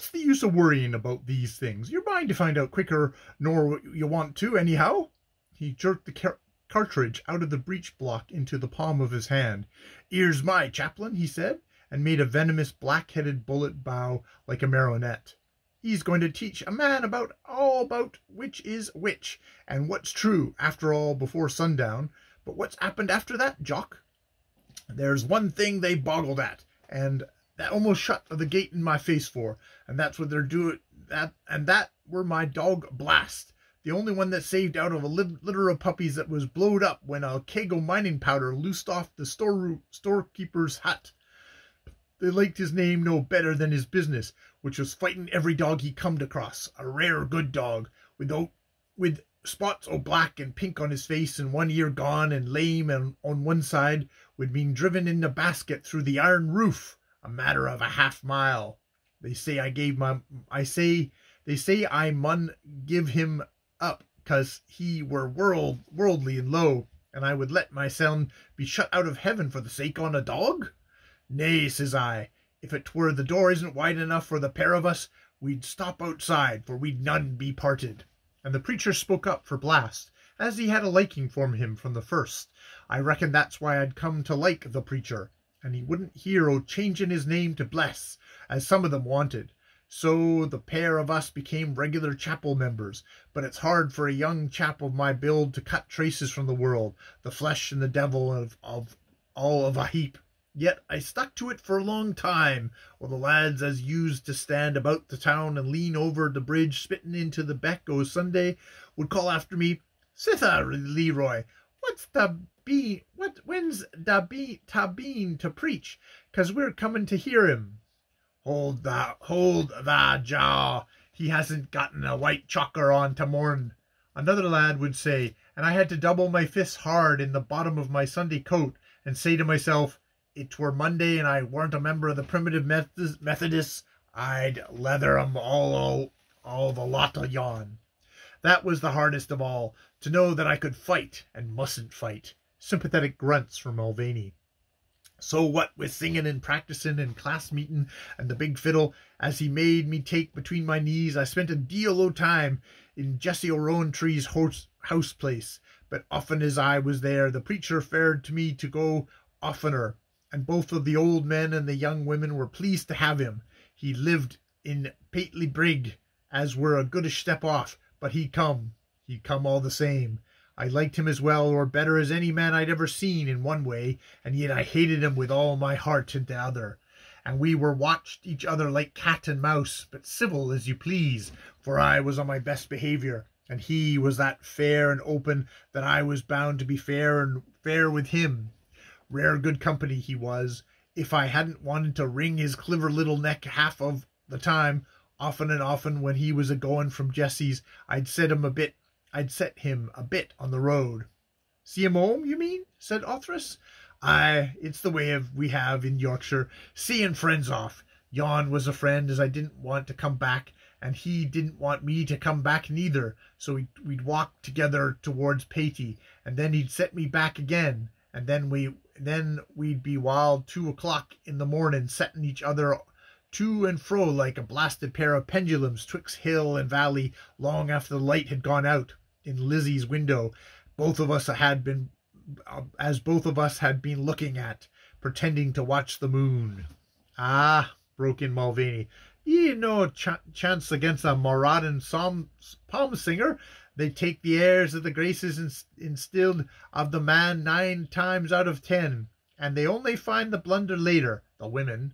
what's the use of worrying about these things? You're bound to find out quicker nor you want to, anyhow. He jerked the cartridge out of the breech block into the palm of his hand. Here's my chaplain, he said, and made a venomous black-headed bullet bow like a marionette. He's going to teach a man about which is which, and what's true, after all, before sundown. But what's happened after that, Jock? There's one thing they boggled at, and that almost shut the gate in my face for, and that's what they're doing. That were my dog Blast, the only one that saved out of a litter of puppies that was blowed up when a keg of mining powder loosed off the storekeeper's hut. They liked his name no better than his business, which was fighting every dog he comed across. A rare good dog, with spots o' black and pink on his face, and one ear gone and lame and on one side, would been driven in the basket through the iron roof, a matter of a half-mile. They say I mun give him up, 'cause he were worldly and low, and I would let my son be shut out of heaven for the sake on a dog? Nay, says I, if it were the door isn't wide enough for the pair of us, we'd stop outside, for we'd none be parted. And the preacher spoke up for Blast, as he had a liking for him from the first. I reckon that's why I'd come to like the preacher, and he wouldn't hear o' changing his name to Bless, as some of them wanted. So the pair of us became regular chapel members, but it's hard for a young chap of my build to cut traces from the world, the flesh and the devil of all of a heap. Yet I stuck to it for a long time, while the lads as used to stand about the town and lean over the bridge spitting into the beck o' Sunday would call after me, "Sitha, Leroy, when's ta been to preach, 'cause we're coming to hear him." Hold tha jaw, he hasn't gotten a white chocker on to morn," another lad would say, and I had to double my fists hard in the bottom of my Sunday coat and say to myself, it were Monday and I weren't a member of the Primitive Methodists, I'd leather 'em all the lot of yon. That was the hardest of all, to know that I could fight and mustn't fight. Sympathetic grunts from Mulvaney. So what with singing and practicing and class meeting and the big fiddle, as he made me take between my knees, I spent a deal o' time in Jessie O'Rontree's house place. But often as I was there, the preacher fared to me to go oftener, and both of the old men and the young women were pleased to have him. He lived in Pateley Brig, as were a goodish step off, but he'd come all the same. I liked him as well or better as any man I'd ever seen in one way, and yet I hated him with all my heart in the other. And we were watched each other like cat and mouse, but civil as you please, for I was on my best behaviour, and he was that fair and open that I was bound to be fair with him. Rare good company he was, if I hadn't wanted to wring his clever little neck half of the time. Often and often when he was a-going from Jessie's, I'd set him a bit on the road. "See him home, you mean?" said Othris. "Aye, it's the way we have in Yorkshire, seeing friends off. Yon was a friend as I didn't want to come back, and he didn't want me to come back neither, so we'd walk together towards Patey, and then he'd set me back again, and then we'd be wild 2 o'clock in the morning, setting each other to and fro like a blasted pair of pendulums twixt hill and valley, long after the light had gone out in Lizzie's window, both of us had been looking at, pretending to watch the moon." "Ah," broke in Mulvaney, "ye no chance against a marauding psalm singer. They take the airs of the graces instilled of the man 9 times out of 10, and they only find the blunder later, the women."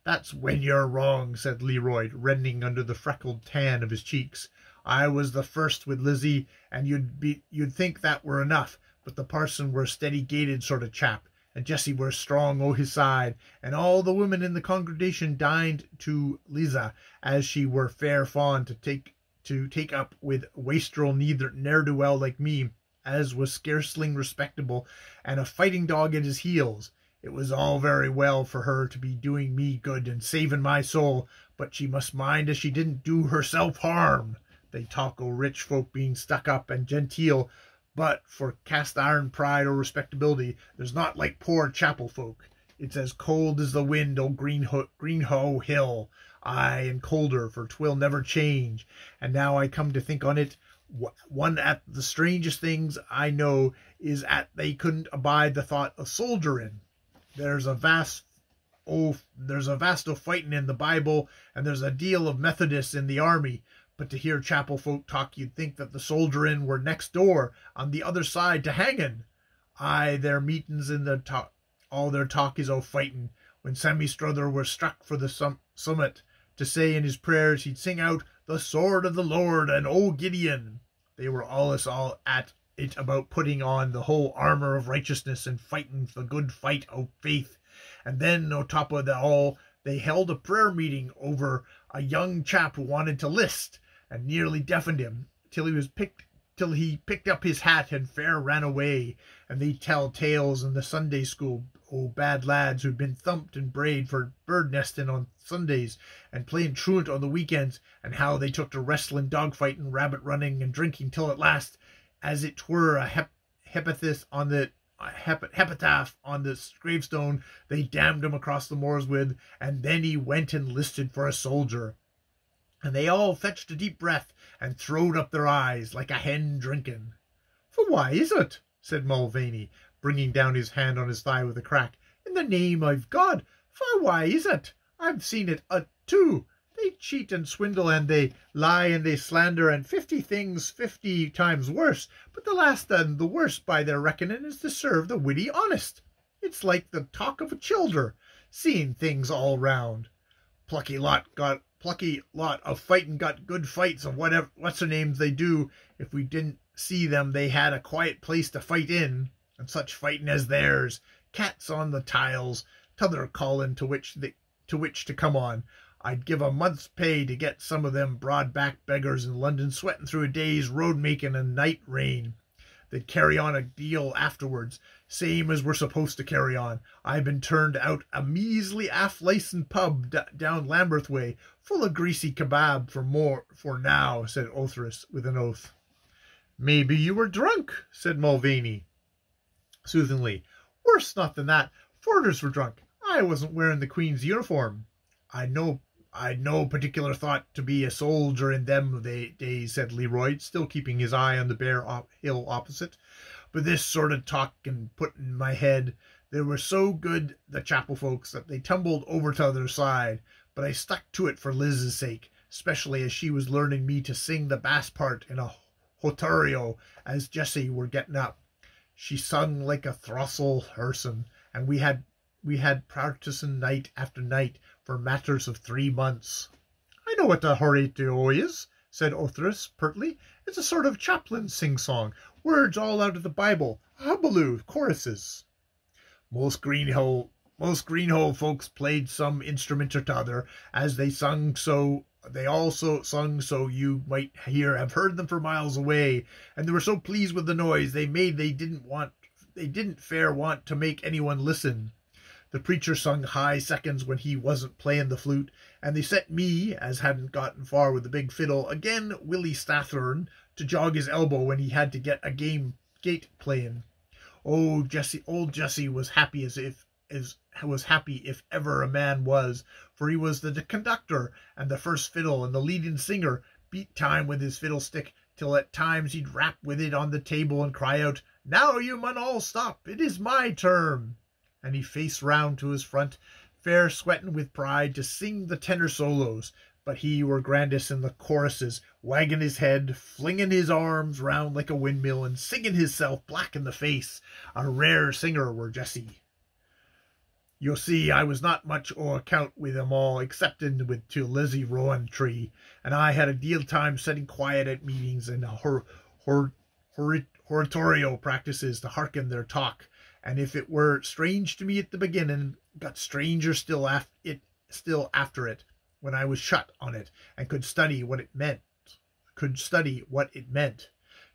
"That's when you're wrong," said Leroy, reddening under the freckled tan of his cheeks. "I was the first with Lizzie, and you'd think that were enough, but the parson were a steady-gated sort of chap, and Jessie were strong o' his side, and all the women in the congregation dined to Liza, as she were fair fond to take up with wastrel ne'er-do-well like me, as was scarcely respectable, and a fighting dog at his heels. It was all very well for her to be doing me good and saving my soul, but she must mind as she didn't do herself harm. They talk o' rich folk being stuck up and genteel, but for cast-iron pride or respectability, there's not like poor chapel folk. It's as cold as the wind o' Grnhw hill. aye, and colder, for 'twill never change. And now I come to think on it, one at the strangest things I know is at they couldn't abide the thought of soldiering. There's a vast o fighting in the Bible, and there's a deal of Methodists in the army. But to hear chapel folk talk, you'd think that the soldiering were next door, on the other side to hanging. Aye, their meetings in the talk, all their talk is o' fighting. When Sammy Strother were struck for the summit, to say in his prayers he'd sing out, "The sword of the Lord and O Gideon." They were all at it about putting on the whole armour of righteousness and fighting the good fight of faith. And then, o' top of all, they held a prayer meeting over a young chap who wanted to list, and nearly deafened him, till he picked up his hat and fair ran away. And they tell tales in the Sunday school o' bad lads who'd been thumped and brayed for bird nesting on Sundays and playing truant on the weekends, and how they took to wrestling, dog fighting, rabbit running, and drinking, till at last, as it were a epitaph on the gravestone, they damned him across the moors with, and then he went and listed for a soldier. And they all fetched a deep breath and throwed up their eyes like a hen drinking. "For why is it?" said Mulvaney, bringing down his hand on his thigh with a crack. "In the name of God, for why is it? I've seen it too. They cheat and swindle, and they lie and they slander, and 50 things 50 times worse. But the last and the worst by their reckoning is to serve the witty honest. It's like the talk of a childer, seeing things all round. Plucky lot of fighting got good fights of what's their names they do. If we didn't see them, they had a quiet place to fight in, and such fighting as theirs, cats on the tiles, t'other calling to which to come on. I'd give a month's pay to get some of them broad-backed beggars in London sweating through a day's road-making and night rain. They'd carry on a deal afterwards, same as we're supposed to carry on. I've been turned out a measly half-licensed pub down Lambeth way, full of greasy kebab for now," said Othris with an oath. "Maybe you were drunk," said Mulvaney soothingly. "Worse not than that. Forters were drunk. I wasn't wearing the Queen's uniform." I'd no particular thought to be a soldier in them days," said Leroy, still keeping his eye on the bare hill opposite. "But this sort of talk and put in my head, they were so good, the chapel folks, that they tumbled over to the other side. But I stuck to it for Liz's sake, especially as she was learning me to sing the bass part in a hotario as Jessie were getting up. She sung like a throstle herson, and we had practicing night after night for matters of 3 months." "I know what a horatio is," said Othris pertly. "It's a sort of chaplain sing-song, words all out of the Bible, hubbub choruses." Most Grnhw folks played some instrument or t'other, as they sung, so they also sung so you might have heard them for miles away, and they were so pleased with the noise they didn't fair want to make anyone listen. The preacher sung high seconds when he wasn't playing the flute, and they set me, as hadn't gotten far with the big fiddle, again Willie Stathern, to jog his elbow when he had to get a gate playing. Old Jesse was happy if ever a man was, for he was the conductor and the first fiddle, and the leading singer beat time with his fiddlestick, till at times he'd rap with it on the table and cry out, "Now you mun all stop, it is my turn," and he faced round to his front, fair sweating with pride, to sing the tenor solos, but he were grandest in the choruses, wagging his head, flinging his arms round like a windmill, and singing hisself black in the face. A rare singer were Jessie. You see, I was not much o' account with them all, excepting with to Lizzie Rowan-tree, and I had a deal time setting quiet at meetings and oratorio practices to hearken their talk, and if it were strange to me at the beginning, got stranger still after it, when I was shut on it, and could study what it meant.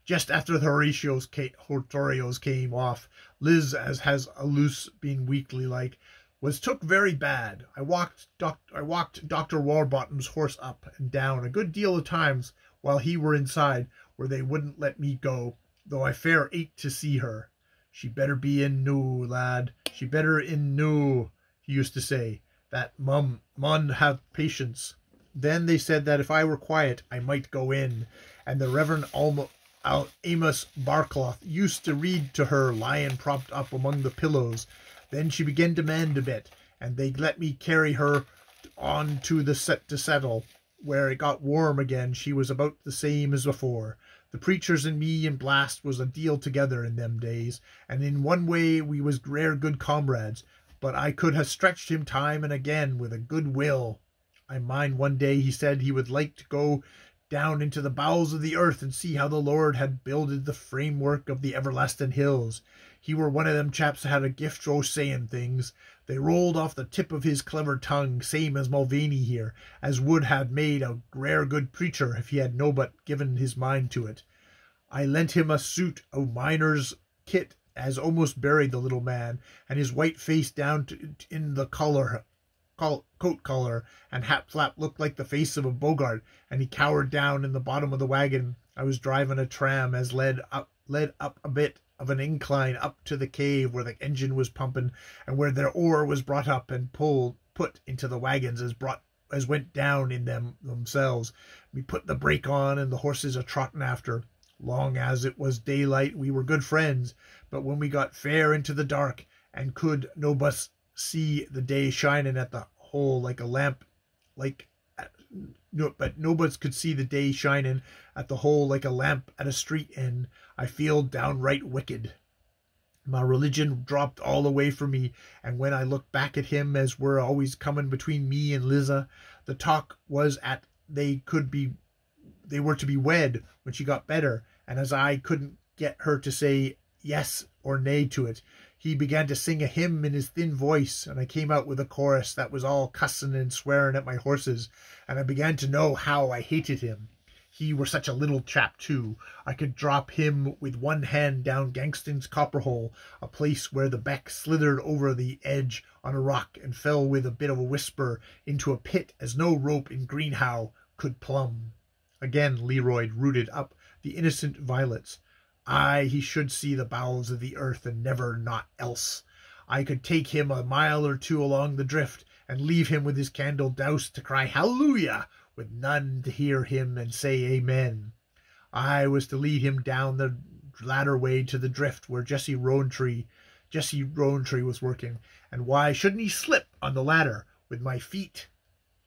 Just after the oratorios came off, Liz, as has a loose been weekly like, was took very bad. I walked Dr. Warbottom's horse up and down a good deal of times while he were inside, where they wouldn't let me go, though I fair ached to see her. "She better be in noo, lad, she better in noo," he used to say. that mun have patience. Then they said that if I were quiet, I might go in, and the Reverend Amos Barclough used to read to her lying propped up among the pillows. Then she began to mend a bit, and they let me carry her on to the settle. Where it got warm again, she was about the same as before. The preachers and me and Blast was a deal together in them days, and in one way we was rare good comrades, but I could have stretched him time and again with a good will. I mind one day he said he would like to go down into the bowels of the earth and see how the Lord had builded the framework of the everlasting hills. He were one of them chaps that had a gift o' saying things. They rolled off the tip of his clever tongue, same as Mulvaney here, as would have made a rare good preacher if he had no but given his mind to it. I lent him a suit o' miner's kit as almost buried the little man, and his white face down in the coat collar and hat flap looked like the face of a Bogart, and he cowered down in the bottom of the wagon. I was driving a tram as led up a bit of an incline up to the cave where the engine was pumping, and where their ore was brought up and put into the wagons as went down in themselves. We put the brake on, and the horses a trotting after. Long as it was daylight, we were good friends, but when we got fair into the dark, and could no bus see the day shining at the hole like a lamp, but nobody could see the day shining at the hole like a lamp at a street end, I feel downright wicked. My religion dropped all away from me, and when I looked back at him as were always coming between me and Liza, the talk was they were to be wed when she got better, and as I couldn't get her to say yes or nay to it, he began to sing a hymn in his thin voice, and I came out with a chorus that was all cussing and swearing at my horses, and I began to know how I hated him. He were such a little chap, too. I could drop him with one hand down Gangston's copper hole, a place where the beck slithered over the edge on a rock and fell with a bit of a whisper into a pit as no rope in Grnhw could plumb. Again Leroy rooted up the innocent violets. Aye, he should see the bowels of the earth and never naught else. I could take him a mile or two along the drift and leave him with his candle doused to cry hallelujah, with none to hear him and say amen. I was to lead him down the ladder way to the drift where Jesse Rowntree was working, and why shouldn't he slip on the ladder with my feet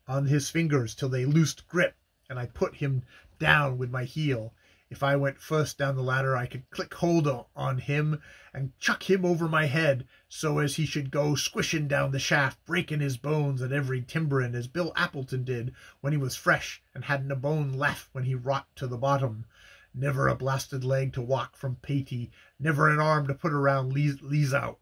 on his fingers till they loosed grip, and I put him down with my heel. If I went first down the ladder, I could click hold on him and chuck him over my head so as he should go squishing down the shaft, breaking his bones at every timbering, as Bill Appleton did when he was fresh and hadn't a bone left when he rot to the bottom. Never a blasted leg to walk from Patey, never an arm to put around Lizzo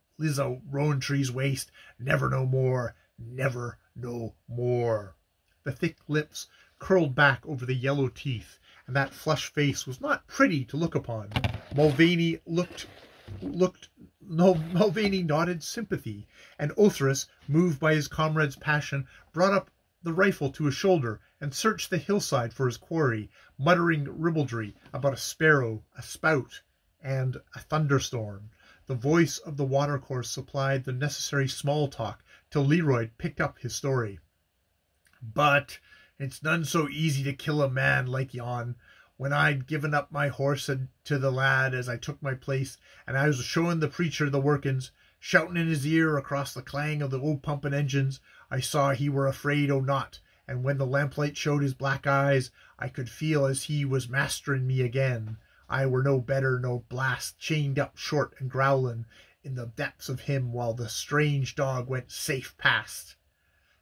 Rowntree's waist, never no more, never no more. The thick lips curled back over the yellow teeth, and that flushed face was not pretty to look upon. Mulvaney Mulvaney nodded sympathy, and Othrys, moved by his comrade's passion, brought up the rifle to his shoulder and searched the hillside for his quarry, muttering ribaldry about a sparrow, a spout, and a thunderstorm. The voice of the watercourse supplied the necessary small talk till Leroy picked up his story. But it's none so easy to kill a man like yon. When I'd given up my horse to the lad as I took my place, and I was showing the preacher the workings, shouting in his ear across the clang of the old pumping engines, I saw he were afraid o' naught, and when the lamplight showed his black eyes, I could feel as he was mastering me again. I were no better no Blast, chained up short and growling in the depths of him while the strange dog went safe past.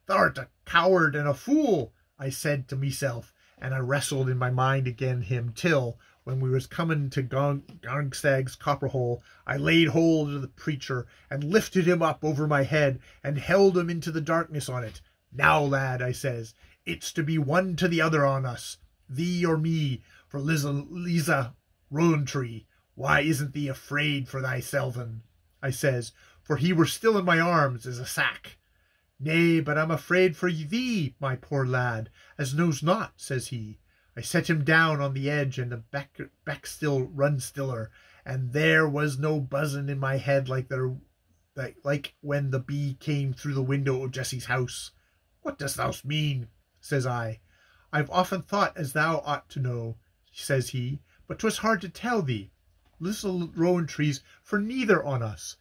"Thou'rt a coward and a fool," I said to myself, and I wrestled in my mind again him till, when we was coming to Gongstag's copper hole, I laid hold of the preacher and lifted him up over my head and held him into the darkness on it. "Now, lad," I says, "it's to be one to the other on us, thee or me, for Liza Rowntree. Why isn't thee afraid for thyselven?" I says, for he were still in my arms as a sack. "Nay, but I'm afraid for thee, my poor lad, as knows not," says he. I set him down on the edge, and the beck still run stiller, and there was no buzzing in my head like there like when the bee came through the window of Jesse's house. What dost thou mean? Says I. I've often thought as thou ought to know, says he, but 'twas hard to tell thee. Little rowan trees for neither on us,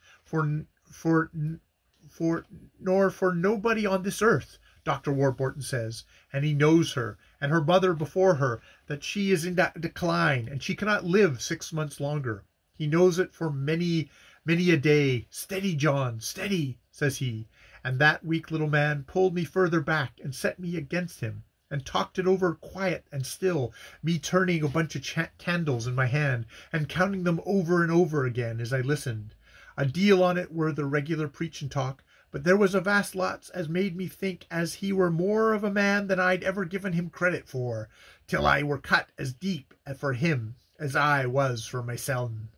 nor for nobody on this earth, Dr. Warburton says, and he knows her, and her mother before her, that she is in decline, and she cannot live 6 months longer. He knows it for many a day. Steady, John, steady, says he, and that weak little man pulled me further back and set me against him, and talked it over quiet and still, me turning a bunch of candles in my hand, and counting them over and over again as I listened. A deal on it were the regular preachin' talk, but there was a vast lots as made me think as he were more of a man than I'd ever given him credit for, till I were cut as deep for him as I was for myseln.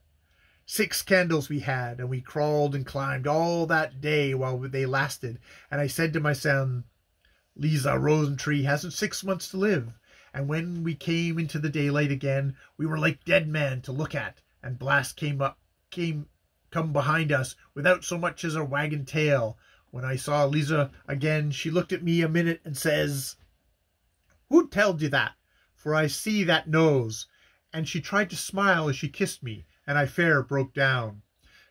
6 candles we had, and we crawled and climbed all that day while they lasted, and I said to myself, Lisa Rosentree hasn't 6 months to live, and when we came into the daylight again, we were like dead men to look at, and Blast come behind us without so much as a wagging tail. When I saw Lisa again, she looked at me a minute and says, Who telled you that? For I see that nose. And she tried to smile as she kissed me, and I fair broke down.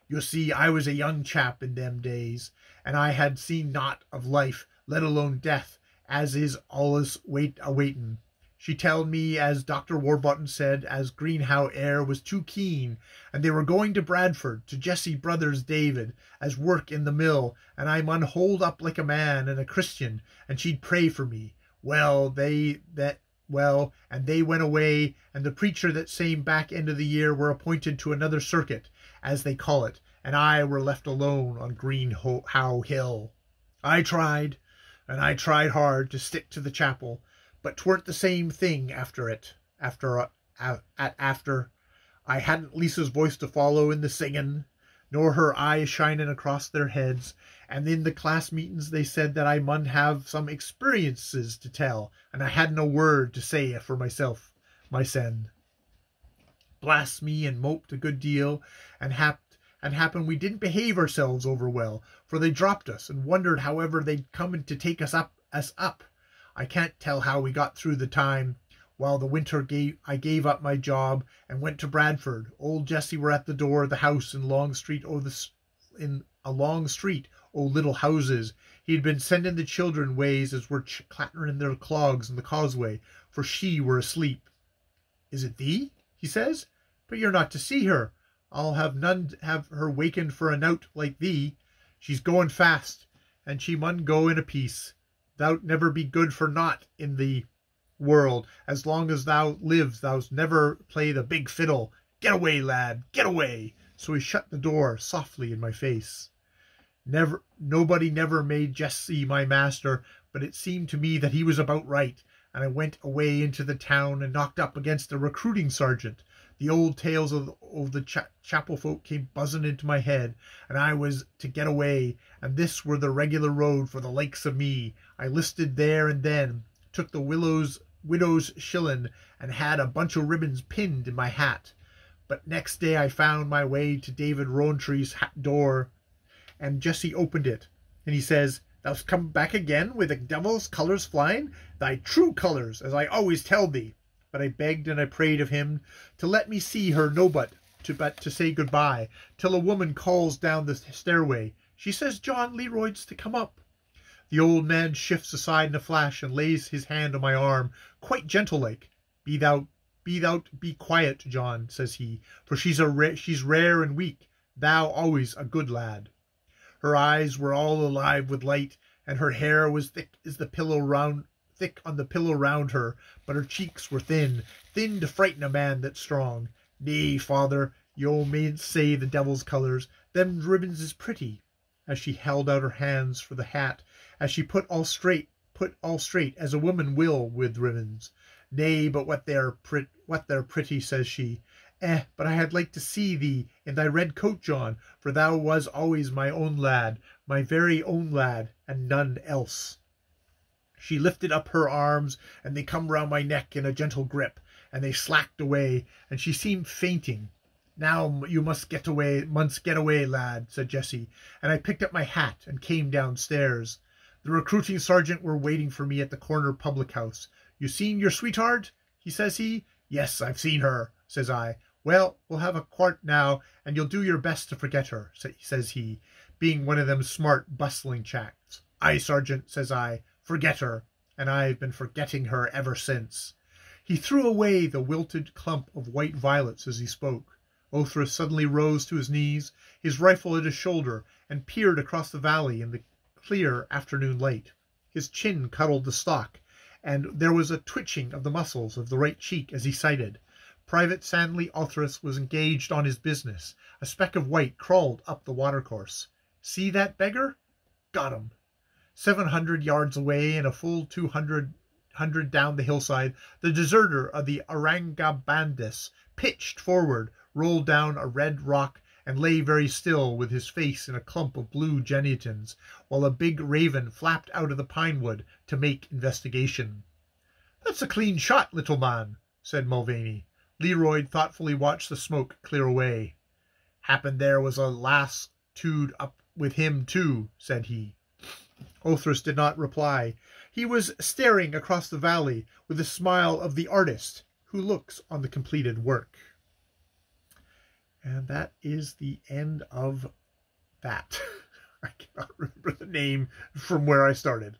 You see, I was a young chap in them days, and I had seen naught of life, let alone death, as is allus awaitin'. She told me, as Dr. Warburton said, as Grnhw air was too keen, and they were going to Bradford, to Jesse Brothers David, as work in the mill, and I mun hold up like a man and a Christian, and she'd pray for me. And they went away, and the preacher that same back end of the year were appointed to another circuit, as they call it, and I were left alone on Grnhw Hill. I tried hard to stick to the chapel, but 'tweren't the same thing after. I hadn't Lisa's voice to follow in the singin', nor her eyes shining across their heads, and in the class meetings they said that I mun have some experiences to tell, and I hadn't a word to say for mysen. Blast me, and moped a good deal, and happened we didn't behave ourselves over well, for they dropped us, and wondered however they'd come to take us up. I can't tell how we got through the time. While the winter I gave up my job and went to Bradford. Old Jesse were at the door of the house in a long street o' little houses. He'd been sending the children ways as were clattering their clogs in the causeway, for she were asleep. Is it thee? He says. But you're not to see her. I'll have none have her wakened for a nowt like thee. She's going fast, and she mun go in a piece. Thou'lt never be good for naught in the world. As long as thou lives, thou'st never play the big fiddle. Get away, lad, get away. So he shut the door softly in my face. Nobody never made Jesse my master, but it seemed to me that he was about right, and I went away into the town and knocked up against a recruiting sergeant. The old tales of the chapel folk came buzzing into my head, and I was to get away, and this were the regular road for the likes of me. I listed there and then, took the widow's shillin', and had a bunch of ribbons pinned in my hat. But next day I found my way to David Rowntree's door, and Jesse opened it, and he says, Thou'st come back again with the devil's colours flying? Thy true colours, as I always tell thee. But I begged and I prayed of him to let me see her but to say goodbye, till a woman calls down the stairway. She says John Leroyd's to come up. The old man shifts aside in a flash and lays his hand on my arm, quite gentle-like. Be quiet, John, says he, for she's rare and weak. Thou always a good lad. Her eyes were all alive with light, and her hair was thick on the pillow round her, but her cheeks were thin to frighten a man that's strong. Nay, father, you mayn't say the devil's colours. Them ribbons is pretty. As she held out her hands for the hat, as she put all straight, as a woman will with ribbons. Nay, but what they're pretty, says she. But I had like to see thee in thy red coat, John, for thou was always my own lad, my very own lad, and none else. She lifted up her arms, and they come round my neck in a gentle grip, and they slacked away, and she seemed fainting. Now you must get away, lad, said Jessie, and I picked up my hat and came downstairs. The recruiting sergeant were waiting for me at the corner public house. You seen your sweetheart? Says he. Yes, I've seen her, says I. Well, we'll have a quart now, and you'll do your best to forget her, says he, being one of them smart, bustling chaps. Aye, sergeant, says I, forget her, and I've been forgetting her ever since. He threw away the wilted clump of white violets as he spoke. Othrys suddenly rose to his knees, his rifle at his shoulder, and peered across the valley in the clear afternoon light. His chin cuddled the stock, and there was a twitching of the muscles of the right cheek as he sighted. Private Sandley Othrys was engaged on his business. A speck of white crawled up the watercourse. See that beggar? Got him. 700 yards away and a full 200 down the hillside, the deserter of the Aurangabandis pitched forward, rolled down a red rock, and lay very still with his face in a clump of blue gentians, while a big raven flapped out of the pine wood to make investigation. That's a clean shot, little man, said Mulvaney. Leroyd thoughtfully watched the smoke clear away. Happened there was a lass tooed up with him too, said he. Othrys did not reply. He was staring across the valley with the smile of the artist who looks on the completed work. And that is the end of that. I cannot remember the name from where I started.